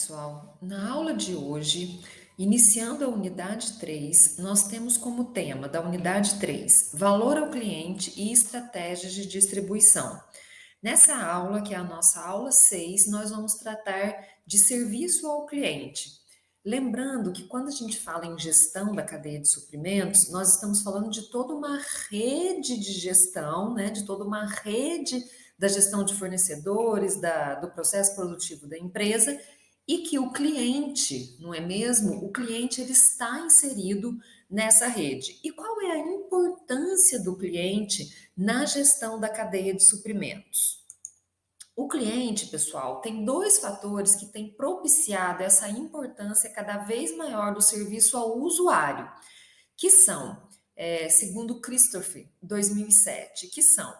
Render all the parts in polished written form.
pessoal, na aula de hoje, iniciando a unidade 3, nós temos como tema da unidade 3 valor ao cliente e estratégias de distribuição. Nessa aula, que é a nossa aula 6, nós vamos tratar de serviço ao cliente. Lembrando que quando a gente fala em gestão da cadeia de suprimentos, nós estamos falando de toda uma rede de gestão, né, de toda uma rede da gestão de fornecedores, do processo produtivo da empresa, e que o cliente, não é mesmo? O cliente ele está inserido nessa rede. E qual é a importância do cliente na gestão da cadeia de suprimentos? O cliente, pessoal, tem dois fatores que têm propiciado essa importância cada vez maior do serviço ao usuário, que são, segundo Christopher, 2007, que são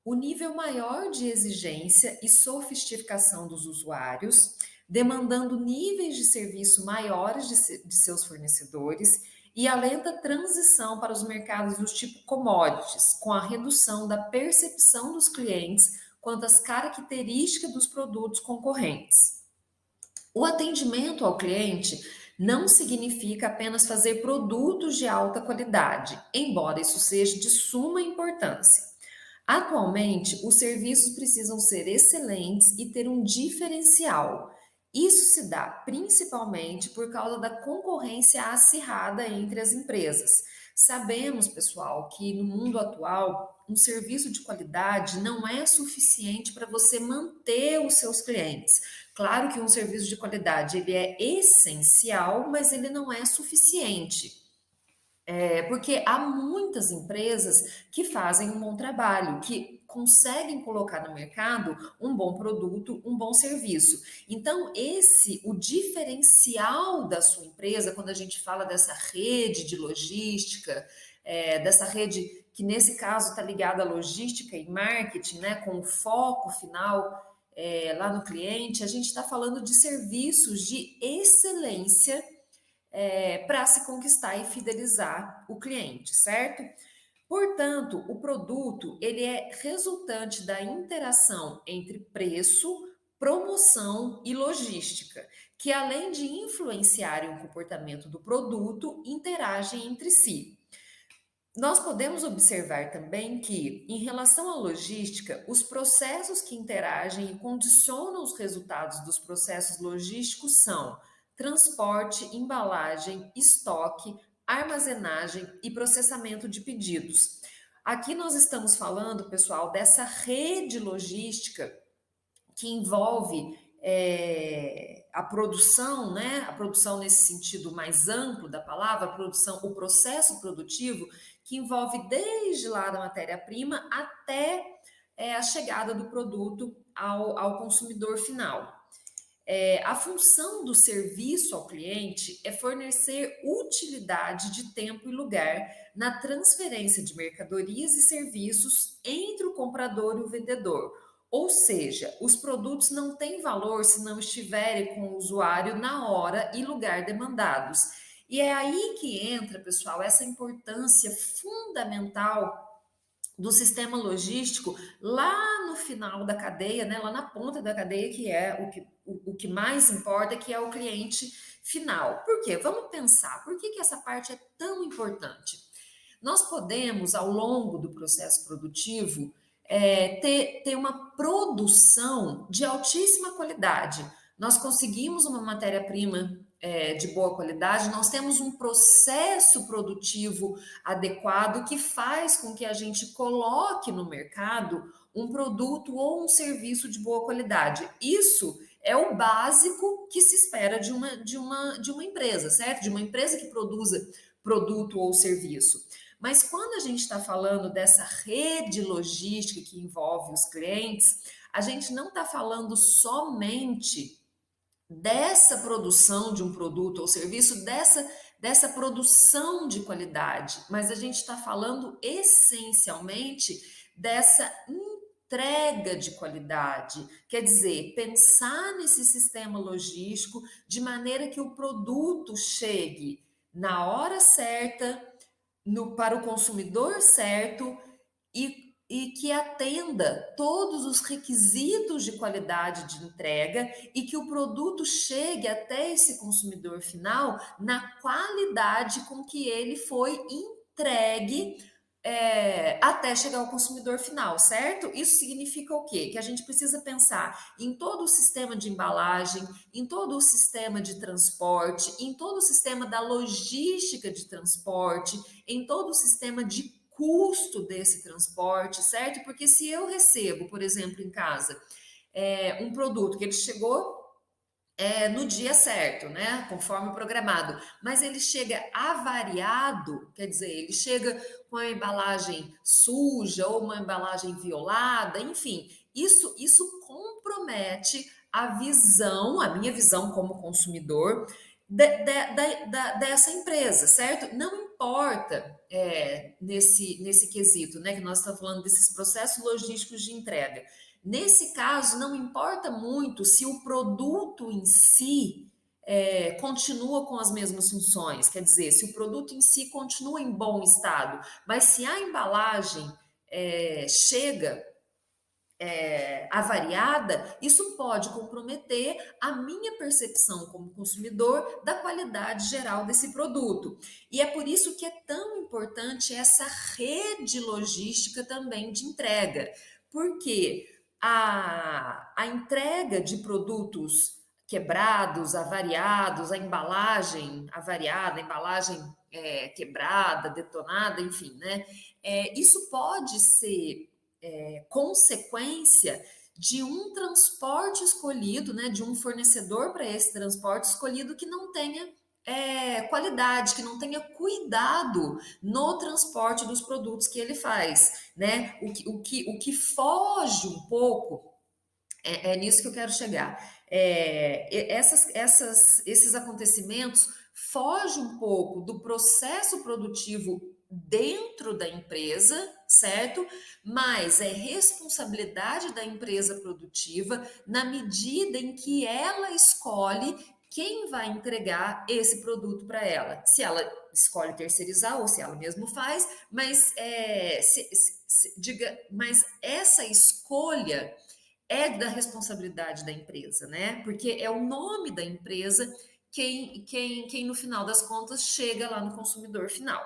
o nível maior de exigência e sofisticação dos usuários, demandando níveis de serviço maiores de seus fornecedores e a lenta transição para os mercados do tipo commodities, com a redução da percepção dos clientes quanto às características dos produtos concorrentes. O atendimento ao cliente não significa apenas fazer produtos de alta qualidade, embora isso seja de suma importância. Atualmente, os serviços precisam ser excelentes e ter um diferencial. Isso se dá principalmente por causa da concorrência acirrada entre as empresas. Sabemos, pessoal, que no mundo atual, um serviço de qualidade não é suficiente para você manter os seus clientes. Claro que um serviço de qualidade ele é essencial, mas ele não é suficiente. Porque há muitas empresas que fazem um bom trabalho, que conseguem colocar no mercado um bom produto, um bom serviço. Então, o diferencial da sua empresa, quando a gente fala dessa rede de logística, dessa rede que nesse caso está ligada à logística e marketing, né, com o foco final lá no cliente, a gente está falando de serviços de excelência para se conquistar e fidelizar o cliente, certo? Portanto, o produto ele é resultante da interação entre preço, promoção e logística, que além de influenciarem o comportamento do produto, interagem entre si. Nós podemos observar também que, em relação à logística, os processos que interagem e condicionam os resultados dos processos logísticos são transporte, embalagem, estoque, armazenagem e processamento de pedidos. Aqui nós estamos falando, pessoal, dessa rede logística que envolve a produção, né? A produção nesse sentido mais amplo da palavra, a produção, o processo produtivo, que envolve desde lá da matéria-prima até a chegada do produto ao consumidor final. A função do serviço ao cliente é fornecer utilidade de tempo e lugar na transferência de mercadorias e serviços entre o comprador e o vendedor. Ou seja, os produtos não têm valor se não estiverem com o usuário na hora e lugar demandados. E é aí que entra, pessoal, essa importância fundamental do sistema logístico lá no final da cadeia, né, lá na ponta da cadeia, que é o que mais importa, que é o cliente final. Por quê? Vamos pensar, por que essa parte é tão importante? Nós podemos, ao longo do processo produtivo, ter uma produção de altíssima qualidade. Nós conseguimos uma matéria-prima de boa qualidade, nós temos um processo produtivo adequado que faz com que a gente coloque no mercado um produto ou um serviço de boa qualidade. Isso é o básico que se espera de uma empresa, certo? De uma empresa que produza produto ou serviço. Mas quando a gente está falando dessa rede logística que envolve os clientes, a gente não está falando somente dessa produção de um produto ou serviço, dessa produção de qualidade, mas a gente está falando essencialmente dessa entrega de qualidade, quer dizer, pensar nesse sistema logístico de maneira que o produto chegue na hora certa, para o consumidor certo e que que atenda todos os requisitos de qualidade de entrega e que o produto chegue até esse consumidor final na qualidade com que ele foi entregue até chegar ao consumidor final, certo? Isso significa o quê? Que a gente precisa pensar em todo o sistema de embalagem, em todo o sistema de transporte, em todo o sistema da logística de transporte, em todo o sistema de custo desse transporte, certo? Porque se eu recebo, por exemplo, em casa, um produto que ele chegou no dia certo, né? Conforme programado. Mas ele chega avariado, quer dizer, ele chega com a embalagem suja ou uma embalagem violada, enfim, isso compromete a minha visão como consumidor dessa empresa, certo? Não importa nesse quesito, né? Que nós estamos falando desses processos logísticos de entrega. Nesse caso, não importa muito se o produto em si continua com as mesmas funções, quer dizer, se o produto em si continua em bom estado, mas se a embalagem chega avariada, isso pode comprometer a minha percepção como consumidor da qualidade geral desse produto. E é por isso que é tão importante essa rede logística também de entrega, porque a entrega de produtos quebrados, avariados, a embalagem avariada, a embalagem quebrada, detonada, enfim, né? Isso pode ser consequência de um transporte escolhido, né, de um fornecedor para esse transporte escolhido que não tenha qualidade, que não tenha cuidado no transporte dos produtos que ele faz, né? O que foge um pouco é nisso que eu quero chegar. Esses acontecimentos fogem um pouco do processo produtivo dentro da empresa, certo? Mas é responsabilidade da empresa produtiva na medida em que ela escolhe quem vai entregar esse produto para ela. Se ela escolhe terceirizar ou se ela mesma faz, mas mas essa escolha é da responsabilidade da empresa, né? Porque é o nome da empresa quem no final das contas chega lá no consumidor final.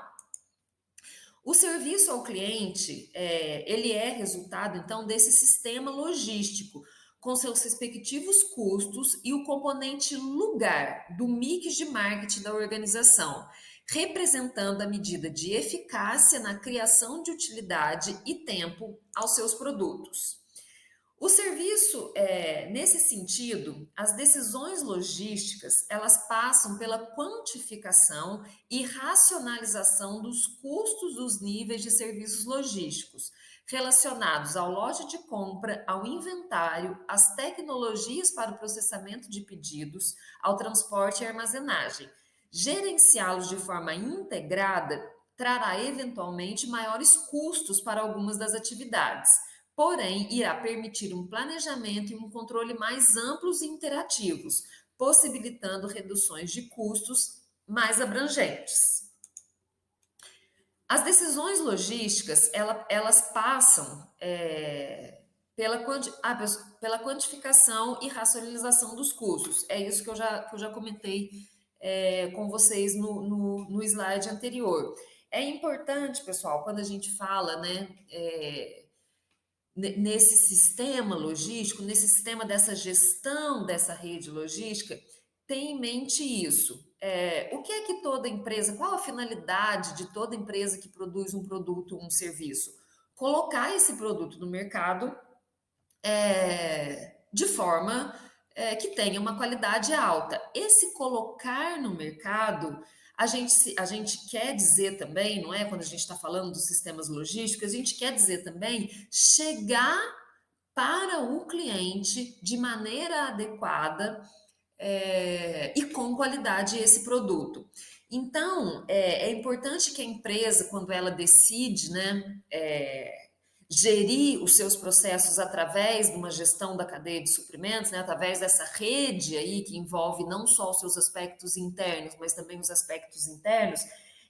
O serviço ao cliente, ele é resultado, então, desse sistema logístico, com seus respectivos custos e o componente lugar do mix de marketing da organização, representando a medida de eficácia na criação de utilidade e tempo aos seus produtos. O serviço, nesse sentido, as decisões logísticas, elas passam pela quantificação e racionalização dos custos dos níveis de serviços logísticos, relacionados ao lote de compra, ao inventário, às tecnologias para o processamento de pedidos, ao transporte e armazenagem. Gerenciá-los de forma integrada trará eventualmente maiores custos para algumas das atividades, porém, irá permitir um planejamento e um controle mais amplos e interativos, possibilitando reduções de custos mais abrangentes. As decisões logísticas, elas passam pela quantificação e racionalização dos custos. É isso que eu já comentei com vocês no slide anterior. É importante, pessoal, quando a gente fala, né, nesse sistema logístico, nesse sistema dessa gestão dessa rede logística, tem em mente isso. O que é que toda empresa, qual a finalidade de toda empresa que produz um produto ou um serviço? Colocar esse produto no mercado de forma que tenha uma qualidade alta. Esse colocar no mercado, a gente quer dizer também, não é? Quando a gente está falando dos sistemas logísticos, a gente quer dizer também chegar para o cliente de maneira adequada e com qualidade esse produto. Então, é importante que a empresa, quando ela decide, né, gerir os seus processos através de uma gestão da cadeia de suprimentos, né, através dessa rede aí que envolve não só os seus aspectos internos, mas também os aspectos internos,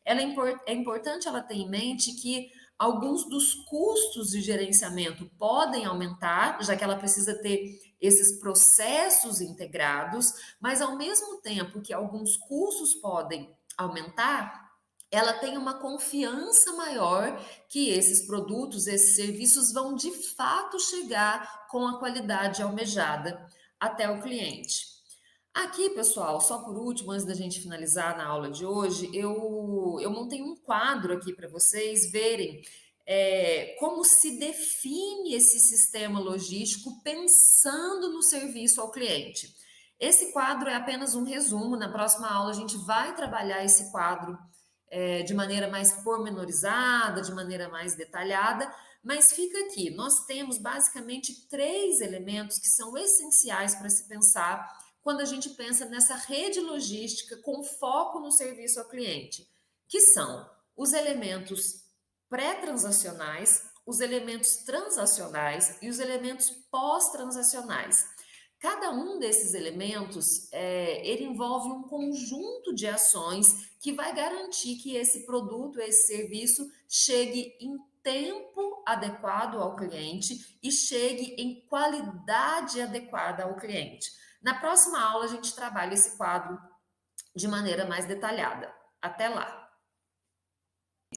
é importante ela ter em mente que Alguns dos custos de gerenciamento podem aumentar, já que ela precisa ter esses processos integrados, mas ao mesmo tempo que alguns custos podem aumentar, ela tem uma confiança maior que esses produtos, esses serviços vão de fato chegar com a qualidade almejada até o cliente. Aqui, pessoal, só por último, antes da gente finalizar na aula de hoje, eu montei um quadro aqui para vocês verem como se define esse sistema logístico pensando no serviço ao cliente. Esse quadro é apenas um resumo, na próxima aula a gente vai trabalhar esse quadro de maneira mais pormenorizada, de maneira mais detalhada, mas fica aqui, nós temos basicamente três elementos que são essenciais para se pensar quando a gente pensa nessa rede logística com foco no serviço ao cliente, que são os elementos pré-transacionais, os elementos transacionais e os elementos pós-transacionais. Cada um desses elementos, ele envolve um conjunto de ações que vai garantir que esse produto, esse serviço, chegue em tempo adequado ao cliente e chegue em qualidade adequada ao cliente. Na próxima aula, a gente trabalha esse quadro de maneira mais detalhada. Até lá!